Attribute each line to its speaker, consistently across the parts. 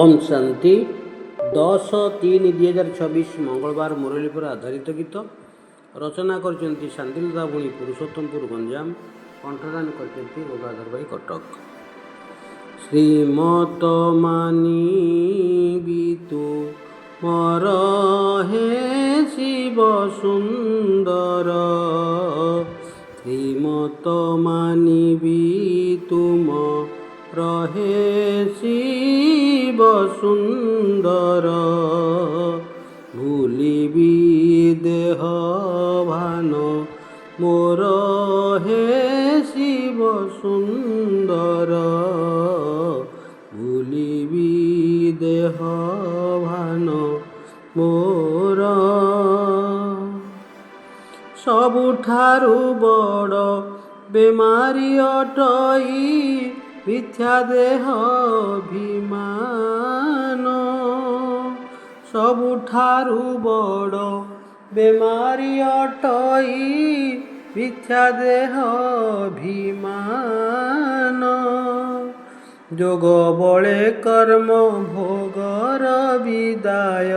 Speaker 1: ओम शांति 10-3-2024 मंगलवार मुरली पर आधारित गीत रचना करचंती शांतिलता भुणी पुरुषोत्तमपुर गंजाम कंठदान करचंती गंगाधर भाई कटक। श्रीमत मानी तू मर हे शिव सुंदर श्रीमत मानी तुम रहे शिव सुंदर भूलिबी देह भान मोर हे शिव सुंदर भूलिबी देह भान मोर सबुठारु बड़ बेमारी अटई मिथ्या देह अभिमान सबुठारु बड़ बेमारी अटई मिथ्या देह अभिमान जोग बले कर्म भोगर विदाय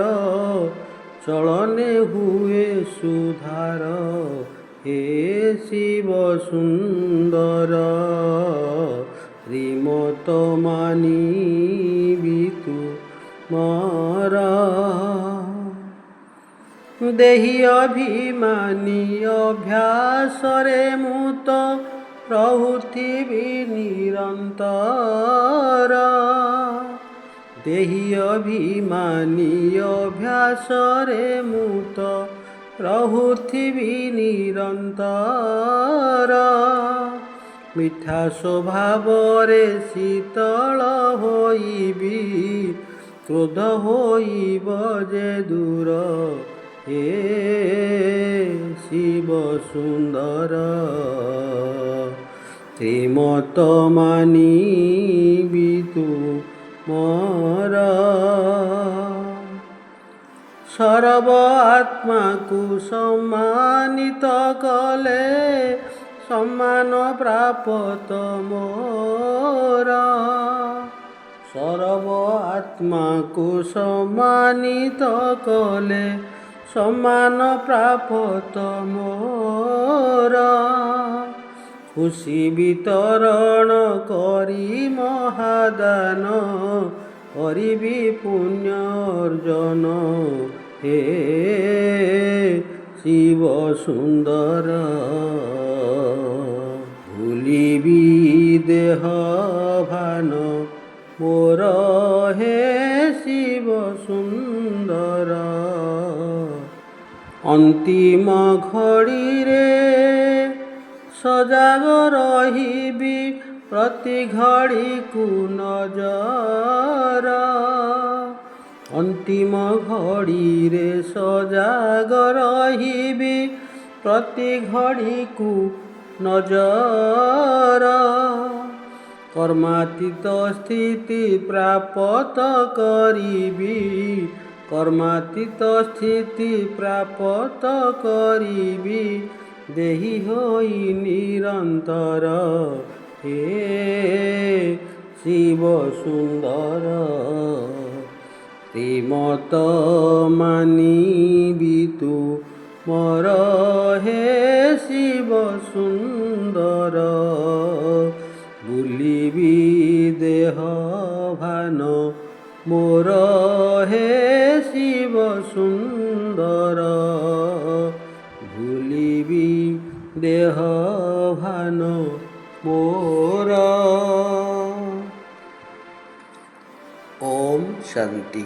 Speaker 1: चलने हुए सुधार हे शिव सुंदर श्रीमत मानी तू मारा देहि अभिमानी अभ्यास रे मुत रहुथिबि निरंतर देहि अभिमानी अभ्यास रे मुत रहुथिबि निरंतर मिठा स्वभाव रे शीतल होइबी क्रोध होइब जे दूर हे शिव सुंदर श्रीमत मानी तू मोर सर्व आत्मा को सम्मानित कले सम्मान प्राप्त मोर सर्व आत्मा को सम्मानित कले सम्मान प्राप्त मोर खुशी वितरण करी महादान करिबी पुण्य अर्जन हे शिव सुंदर भूलिबी देह भान मोर हे शिव सुंदर अंतिम घड़ी रे सजाग रहिबी प्रति घड़ी को नजर अंतिम घड़ी रे सजाग रहिबी प्रति घड़ी को नजर कर्मातीत स्थिति प्राप्त करिबी कर्मातीत स्थिति प्राप्त करिबी देहि होई निरंतर हे शिव सुंदर श्रीमत मानी तू मोर हे शिव सुंदर भूलिबी देह भान मोर हे शिव सुंदर भूलिबी देह भान मोर। ओम शांति।